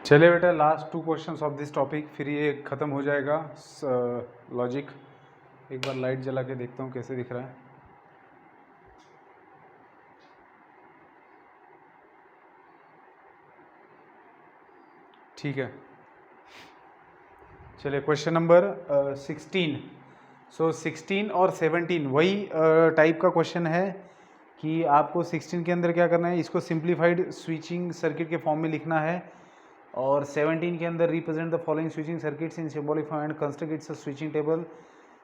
चलिए बेटा, last 2 questions of this topic, फिर ये ख़त्म हो जाएगा लॉजिक। एक बार लाइट जला के देखता हूँ कैसे दिख रहा है। ठीक है, चलिए क्वेश्चन नंबर 16। सो 16 और 17 वही टाइप का क्वेश्चन है कि आपको 16 के अंदर क्या करना है, इसको सिंप्लीफाइड स्विचिंग सर्किट के फॉर्म में लिखना है, और 17 के अंदर represent the following switching circuits in symbolic form and construct it's switching table.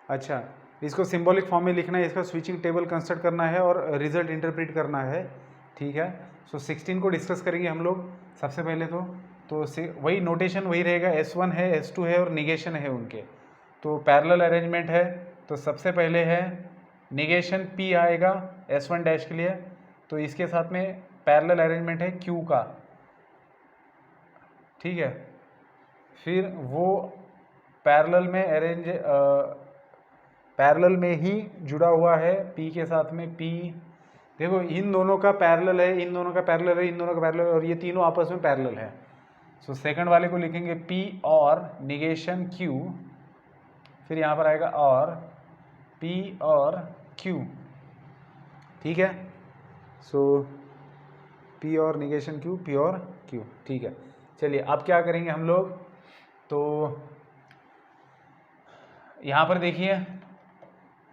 अच्छा, इसको सिंबॉलिक फॉर्म में लिखना है, इसका स्विचिंग टेबल कंस्ट्रक्ट करना है और रिजल्ट इंटरप्रेट करना है। ठीक है, सो 16 को डिस्कस करेंगे हम लोग सबसे पहले। तो वही नोटेशन वही रहेगा, S1 है, S2 है और निगेशन है उनके। तो पैरेलल अरेंजमेंट है, तो सबसे पहले है निगेशन P आएगा S1 डैश के लिए, तो इसके साथ में पैरेलल अरेंजमेंट है Q का। ठीक है, फिर वो पैरेलल में पैरेलल में ही जुड़ा हुआ है P के साथ में। P देखो, इन दोनों का पैरेलल है, इन दोनों का पैरेलल है, इन दोनों का पैरेलल, और ये तीनों आपस में पैरेलल है। सो सेकंड वाले को लिखेंगे P और निगेशन Q, फिर यहाँ पर आएगा और P और Q। ठीक है, सो P और निगेशन Q, P और Q। ठीक है, चलिए अब क्या करेंगे हम लोग, तो यहाँ पर देखिए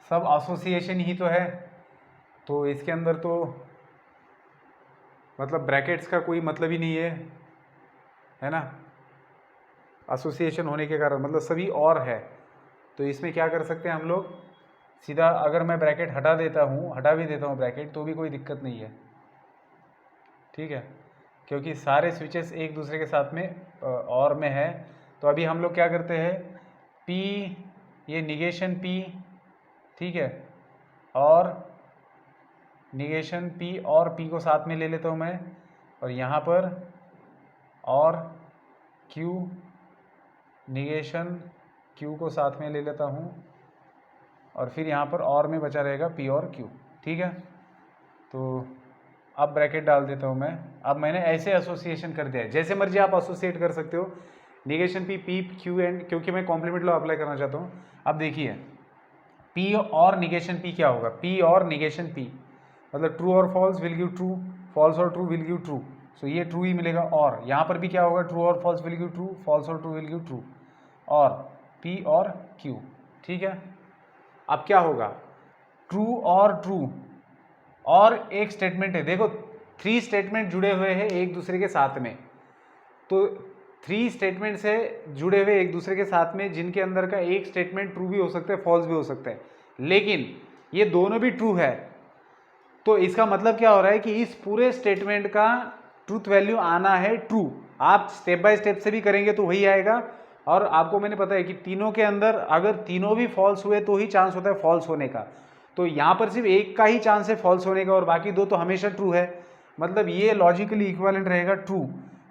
सब एसोसिएशन ही तो है, तो इसके अंदर तो मतलब ब्रैकेट्स का कोई मतलब ही नहीं है ना, एसोसिएशन होने के कारण मतलब सभी और है। तो इसमें क्या कर सकते हैं हम लोग, सीधा अगर मैं ब्रैकेट हटा भी देता हूँ ब्रैकेट, तो भी कोई दिक्कत नहीं है। ठीक है, क्योंकि सारे स्विचेस एक दूसरे के साथ में और में है। तो अभी हम लोग क्या करते हैं, P, ये निगेशन P, ठीक है, और निगेशन P और P को साथ में ले लेता हूँ मैं, और यहाँ पर और Q, निगेशन Q को साथ में ले लेता हूँ, और फिर यहाँ पर और में बचा रहेगा P और Q। ठीक है, तो अब ब्रैकेट डाल देता हूँ मैं। अब मैंने ऐसे एसोसिएशन कर दिया है, जैसे मर्जी आप एसोसिएट कर सकते हो, निगेशन P Q एंड, क्योंकि मैं कॉम्प्लीमेंट लॉ अप्लाई करना चाहता हूँ। अब देखिए P और निगेशन P क्या होगा, P और निगेशन P मतलब ट्रू और false will give true, false और true will give true. So ये ट्रू ही मिलेगा, और यहाँ पर भी क्या होगा, ट्रू और false will give true, false और ट्रू विल गिव ट्रू, और P और Q। ठीक है, अब क्या होगा, ट्रू और ट्रू, और एक स्टेटमेंट है, देखो 3 स्टेटमेंट जुड़े हुए हैं एक दूसरे के साथ में। तो 3 स्टेटमेंट से जुड़े हुए एक दूसरे के साथ में, जिनके अंदर का एक स्टेटमेंट ट्रू भी हो सकता है, फॉल्स भी हो सकता है, लेकिन ये दोनों भी ट्रू है। तो इसका मतलब क्या हो रहा है कि इस पूरे स्टेटमेंट का ट्रूथ वैल्यू आना है ट्रू। आप स्टेप बाय स्टेप से भी करेंगे तो वही आएगा, और आपको मैंने पता है कि तीनों के अंदर अगर तीनों भी फॉल्स हुए तो ही चांस होता है फॉल्स होने का। तो यहाँ पर सिर्फ एक का ही चांस है फॉल्स होने का, और बाकी 2 तो हमेशा ट्रू है, मतलब ये लॉजिकली इक्विवेलेंट रहेगा ट्रू।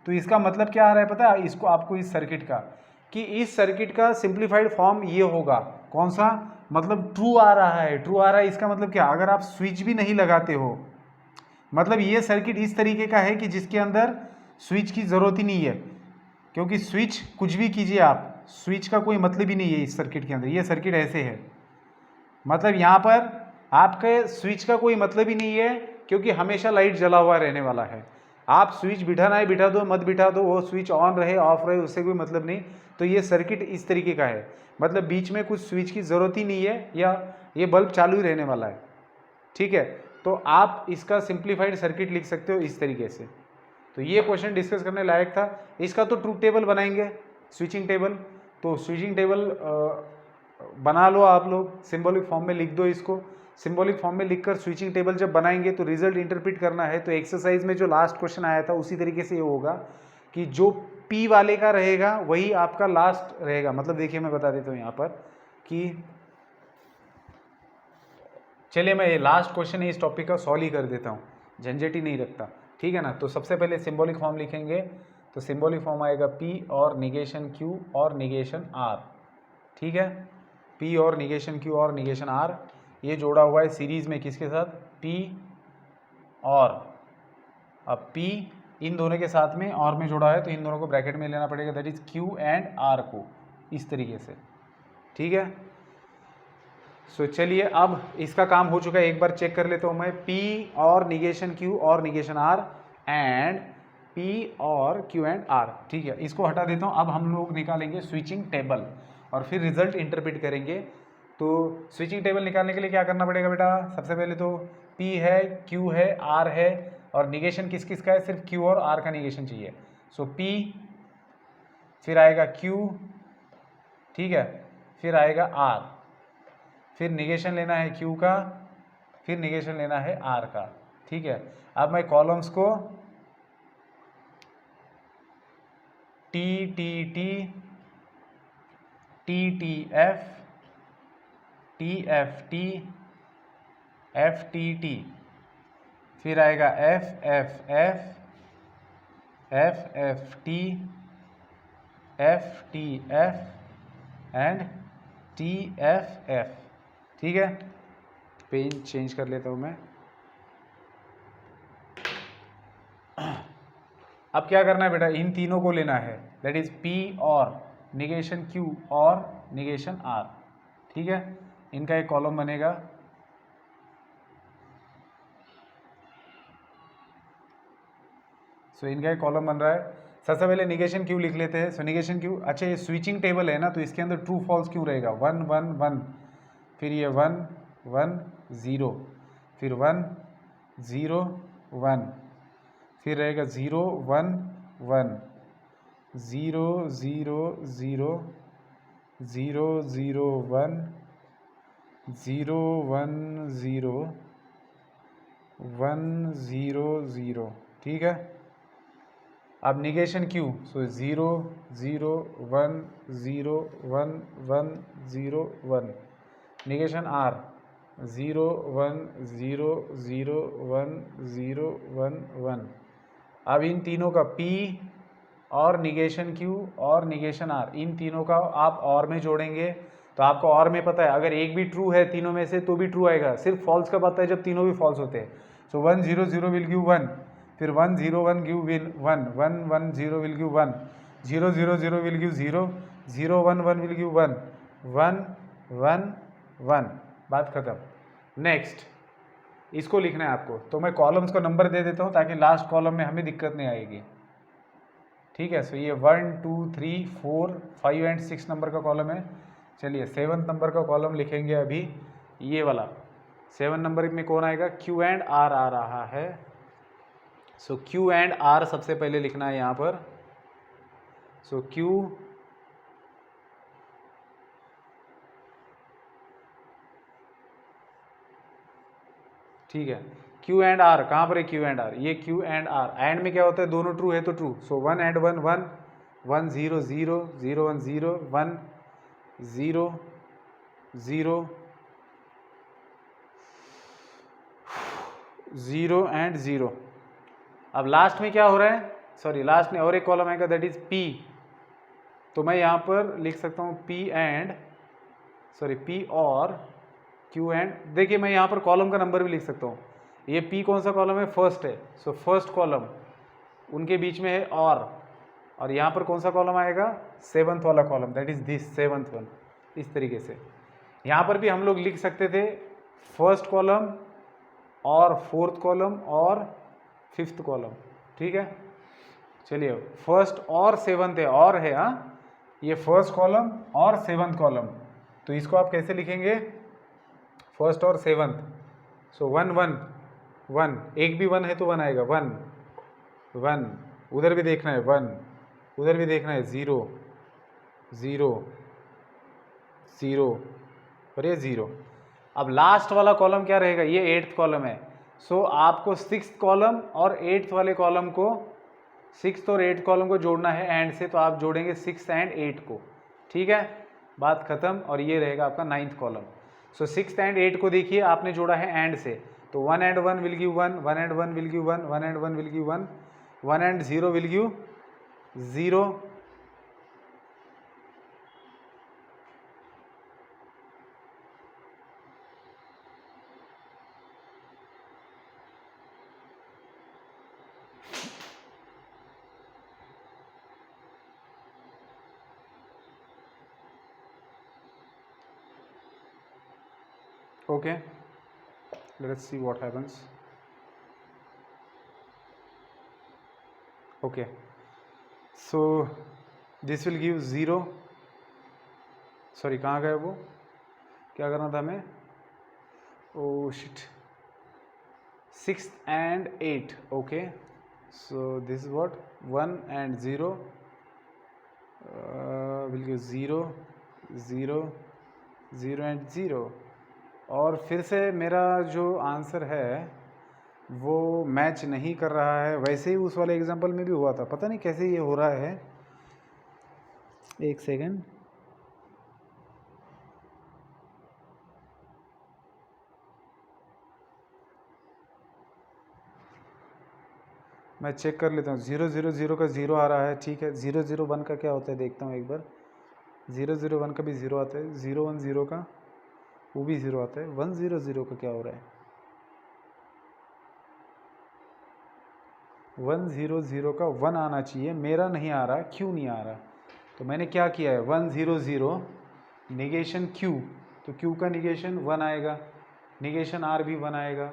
तो इसका मतलब क्या आ रहा है पता है इसको आपको, इस सर्किट का, कि इस सर्किट का सिंप्लीफाइड फॉर्म ये होगा, कौन सा, मतलब ट्रू आ रहा है। ट्रू आ रहा है इसका मतलब क्या, अगर आप स्विच भी नहीं लगाते हो, मतलब ये सर्किट इस तरीके का है कि जिसके अंदर स्विच की ज़रूरत ही नहीं है, क्योंकि स्विच कुछ भी कीजिए आप, स्विच का कोई मतलब ही नहीं है इस सर्किट के अंदर। ये सर्किट ऐसे है, मतलब यहाँ पर आपके स्विच का कोई मतलब ही नहीं है, क्योंकि हमेशा लाइट जला हुआ रहने वाला है। आप स्विच बिठाना है बिठा दो, मत बिठा दो, वो स्विच ऑन रहे ऑफ रहे उससे कोई मतलब नहीं। तो ये सर्किट इस तरीके का है, मतलब बीच में कुछ स्विच की ज़रूरत ही नहीं है, या ये बल्ब चालू ही रहने वाला है। ठीक है, तो आप इसका सिंप्लीफाइड सर्किट लिख सकते हो इस तरीके से। तो ये क्वेश्चन डिस्कस करने लायक था। इसका तो ट्रूथ टेबल बनाएंगे, स्विचिंग टेबल। तो स्विचिंग टेबल बना लो आप लोग, सिंबॉलिक फॉर्म में लिख दो इसको। सिंबॉलिक फॉर्म में लिखकर स्विचिंग टेबल जब बनाएंगे तो रिजल्ट इंटरप्रेट करना है। तो एक्सरसाइज में जो लास्ट क्वेश्चन आया था उसी तरीके से ये होगा कि जो P वाले का रहेगा वही आपका लास्ट रहेगा। मतलब देखिए मैं बता देता हूँ यहाँ पर कि, चलिए मैं ये लास्ट क्वेश्चन है इस टॉपिक का सॉल्व ही कर देता हूँ, झंझट ही नहीं रखता। ठीक है ना, तो सबसे पहले सिंबॉलिक फॉर्म लिखेंगे, तो सिंबॉलिक फॉर्म आएगा P और निगेशन Q और निगेशन R। ठीक है, P और निगेशन Q और निगेशन R, ये जोड़ा हुआ है सीरीज में किसके साथ, P और, अब P इन दोनों के साथ में और में जोड़ा है तो इन दोनों को ब्रैकेट में लेना पड़ेगा, that is Q and R को, इस तरीके से, ठीक है। सो चलिए अब इसका काम हो चुका है, एक बार चेक कर लेता हूँ मैं, P और निगेशन Q और निगेशन R एंड P और Q एंड R, ठीक है। इसको हटा देता हूँ। अब हम लोग निकालेंगे स्विचिंग टेबल और फिर रिजल्ट इंटरप्रेट करेंगे। तो स्विचिंग टेबल निकालने के लिए क्या करना पड़ेगा बेटा, सबसे पहले तो P है, Q है, R है और निगेशन किस किस का है, सिर्फ Q और R का निगेशन चाहिए। सो P, फिर आएगा Q, ठीक है, फिर आएगा R, फिर निगेशन लेना है Q का, फिर निगेशन लेना है R का, ठीक है। अब मैं कॉलम्स को T T T T T F T F T F T T, फिर आएगा F F F F F T F T F and T F F, ठीक है। पेन चेंज कर लेता हूँ मैं। अब क्या करना है बेटा, इन तीनों को लेना है, दैट इज P और निगेशन Q और निगेशन R, ठीक है। इनका एक कॉलम बनेगा, सो इनका एक कॉलम बन रहा है। सबसे पहले निगेशन Q लिख लेते हैं। सो निगेशन Q, अच्छा ये स्विचिंग टेबल है ना, तो इसके अंदर ट्रू फॉल्स क्यों रहेगा, 1 1 1, फिर ये 1 1 0, फिर 1 0 1, फिर रहेगा 0 1 1, 0 0 0 0 0 1, 0 1 0 1 0 0, ठीक है। अब निगेशन Q, सो 0 0 1 0 1 1 0 1, निगेशन R 0 1 0 0 1 0 1 1। अब इन तीनों का P और निगेशन Q और निगेशन R, इन तीनों का आप और में जोड़ेंगे तो आपको और में पता है अगर एक भी ट्रू है तीनों में से तो भी ट्रू आएगा, सिर्फ फॉल्स कब आता है जब तीनों भी फॉल्स होते हैं। सो 1 0 0 विल गिव 1, फिर 1 0 1 give 1, 1 1 0 will give 1, 0 0 0 will give 0, 0 1 1 will give 1, 1 1 1, बात खत्म। नेक्स्ट इसको लिखना है आपको, तो मैं कॉलम्स को नंबर दे देता हूँ ताकि लास्ट कॉलम में हमें दिक्कत नहीं आएगी, ठीक है। सो ये 1 2 3 4 5 एंड 6 नंबर का कॉलम है। चलिए 7 नंबर का कॉलम लिखेंगे अभी, ये वाला 7 नंबर में कौन आएगा, Q एंड R आ रहा है। सो Q एंड R सबसे पहले लिखना है यहाँ पर। सो Q, ठीक है, Q एंड R कहाँ पर है, Q एंड R, ये Q एंड R, एंड में क्या होता है, दोनों ट्रू है तो ट्रू। So 1 and 1 1, 1 0 0 0 1 0 1 0 0 0 and 0। अब लास्ट में क्या हो रहा है, सॉरी लास्ट में और एक कॉलम आएगा दैट इज P, तो मैं यहाँ पर लिख सकता हूँ P एंड, सॉरी P और Q एंड, देखिए मैं यहाँ पर कॉलम का नंबर भी लिख सकता हूँ। ये P कौन सा कॉलम है, फर्स्ट है, सो फर्स्ट कॉलम, उनके बीच में है और यहाँ पर कौन सा कॉलम आएगा, 7th वाला column, that is this 7th one. इस तरीके से यहाँ पर भी हम लोग लिख सकते थे फर्स्ट कॉलम और 4th कॉलम और 5th कॉलम, ठीक है। चलिए फर्स्ट और 7th है, और है, हाँ, ये फर्स्ट कॉलम और 7th कॉलम, तो इसको आप कैसे लिखेंगे, फर्स्ट और 7th। सो 1 1 1, एक भी 1 है तो 1 आएगा, 1 1, उधर भी देखना है 1, उधर भी देखना है 0 0 0 और ये 0। अब लास्ट वाला कॉलम क्या रहेगा, ये 8th कॉलम है। सो आपको 6th कॉलम और 8th वाले कॉलम को, 6th और 8th कॉलम को जोड़ना है एंड से, तो आप जोड़ेंगे 6 एंड 8 को, ठीक है, बात खत्म। और ये रहेगा आपका 9th कॉलम। सो 6 एंड 8 को देखिए आपने जोड़ा है एंड से, तो 1 and 1 will give 1, 1 and 1 will give 1, 1 and 1 will give 1, 1 and 0 will give 0, Okay, let's see what happens. Okay, so this will give 0. Sorry, कहाँ गए वो, क्या करना था हमें, oh shit, 6 and 8. Okay, so this is what 1 and 0 will give 0 0 0 and 0. और फिर से मेरा जो आंसर है वो मैच नहीं कर रहा है। वैसे ही उस वाले एग्जांपल में भी हुआ था, पता नहीं कैसे ये हो रहा है। एक सेकेंड, मैं चेक कर लेता हूँ। 0 0 0 का 0 आ रहा है, ठीक है। 0 0 1 का क्या होता है देखता हूँ एक बार। 0 0 1 का भी 0 आता है, 0 1 0 का वो भी 0 आता है। 1 0 0 का क्या हो रहा है, 1 0 0 का 1 आना चाहिए, मेरा नहीं आ रहा। क्यों नहीं आ रहा? तो मैंने क्या किया है, 1 0 0 निगेशन Q, तो Q का निगेशन 1 आएगा, निगेशन R भी 1 आएगा।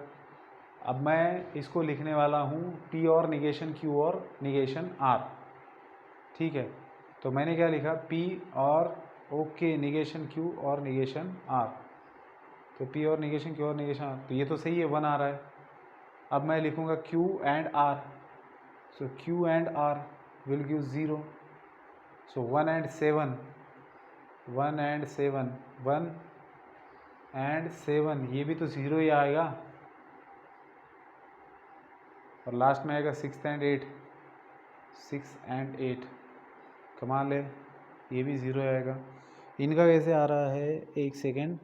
अब मैं इसको लिखने वाला हूँ P और निगेशन Q और निगेशन R, ठीक है। तो मैंने क्या लिखा, P और ओके निगेशन Q और निगेशन R, तो P और निगेशन Q और निगेशन R, तो ये तो सही है, 1 आ रहा है। अब मैं लिखूँगा Q and R, so Q and R will give 0, so 1 and 7, 1 and 7, 1 and 7, ये भी तो 0 ही आएगा। और लास्ट में आएगा 6 and 8, 6 and 8, कमाल है, ये भी 0 आएगा। इनका कैसे आ रहा है, एक सेकेंड,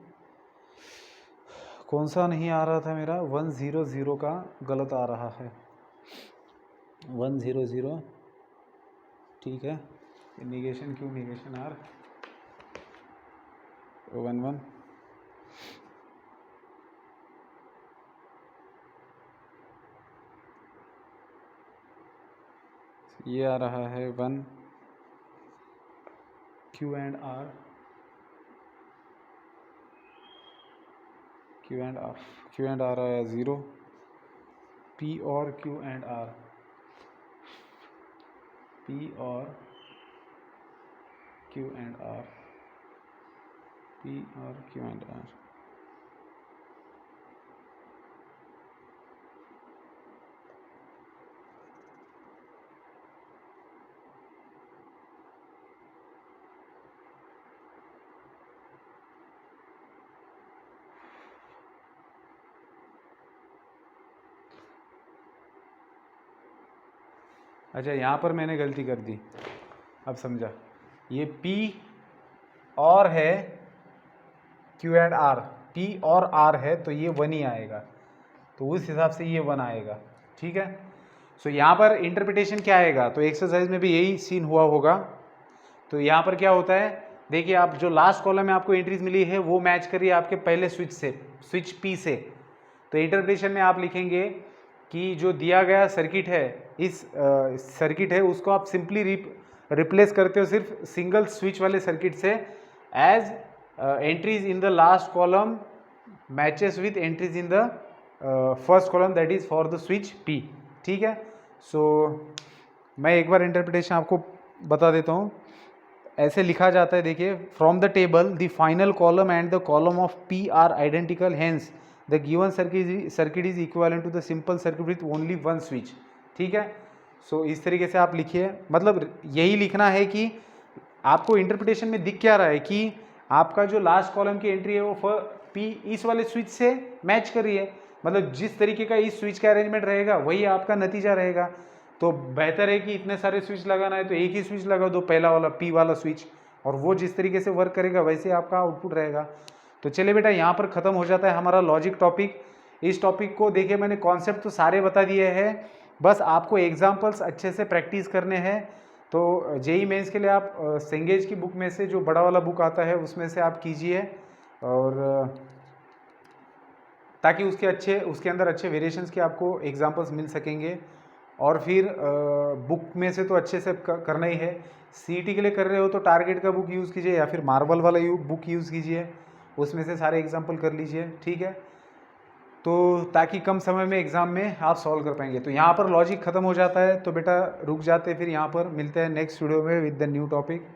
कौन सा नहीं आ रहा था मेरा, 1 0 0 का गलत आ रहा है, 1 0 0, ठीक है। निगेशन Q निगेशन R 1 1, ये आ रहा है 1 Q and R, Q and R, Q and R आया 0, P और Q एंड R, P और Q एंड R, P और Q एंड R। अच्छा, यहाँ पर मैंने गलती कर दी, अब समझा। ये P और है Q एंड R, P और R है, तो ये 1 ही आएगा, तो उस हिसाब से ये 1 आएगा, ठीक है। सो यहाँ पर इंटरप्रिटेशन क्या आएगा, तो एक्सरसाइज में भी यही सीन हुआ होगा। तो यहाँ पर क्या होता है, देखिए, आप जो लास्ट कॉलम में आपको एंट्रीज मिली है वो मैच करिए आपके पहले स्विच से, स्विच P से। तो इंटरप्रिटेशन में आप लिखेंगे कि जो दिया गया सर्किट है, इस सर्किट है उसको आप सिंपली रिप्लेस करते हो सिर्फ सिंगल स्विच वाले सर्किट से, as entries in the last column matches with entries in the first column, that is for the switch P, ठीक है। सो मैं एक बार इंटरप्रिटेशन आपको बता देता हूँ। ऐसे लिखा जाता है, देखिए, from the table the final column and the column of P are identical, hence the given circuit is equivalent to the simple circuit with only 1 switch, ठीक है। सो इस तरीके से आप लिखिए, मतलब यही लिखना है कि आपको इंटरप्रिटेशन में दिख क्या रहा है कि आपका जो लास्ट कॉलम की एंट्री है वो P इस वाले स्विच से मैच कर रही है, मतलब जिस तरीके का इस स्विच का अरेंजमेंट रहेगा वही आपका नतीजा रहेगा। तो बेहतर है कि इतने सारे स्विच लगाना है तो एक ही स्विच लगा दो, पहला वाला P वाला स्विच, और वो जिस तरीके से वर्क करेगा वैसे आपका आउटपुट रहेगा। तो चलिए बेटा, यहाँ पर ख़त्म हो जाता है हमारा लॉजिक टॉपिक। इस टॉपिक को देखिए, मैंने कॉन्सेप्ट तो सारे बता दिए हैं, बस आपको एग्जाम्पल्स अच्छे से प्रैक्टिस करने हैं। तो जेई मेंस के लिए आप सेंगेज की बुक में से जो बड़ा वाला बुक आता है उसमें से आप कीजिए, और ताकि उसके अंदर अच्छे वेरिएशंस के आपको एग्जाम्पल्स मिल सकेंगे। और फिर बुक में से तो अच्छे से करना ही है। सीईटी के लिए कर रहे हो तो टारगेट का बुक यूज़ कीजिए या फिर मार्वल वाला बुक यूज़ कीजिए। उसमें से सारे एग्जाम्पल कर लीजिए, ठीक है, तो ताकि कम समय में एग्ज़ाम में आप सॉल्व कर पाएंगे। तो यहाँ पर लॉजिक ख़त्म हो जाता है, तो बेटा रुक जाते, फिर यहाँ पर मिलते हैं नेक्स्ट वीडियो में विद द न्यू टॉपिक।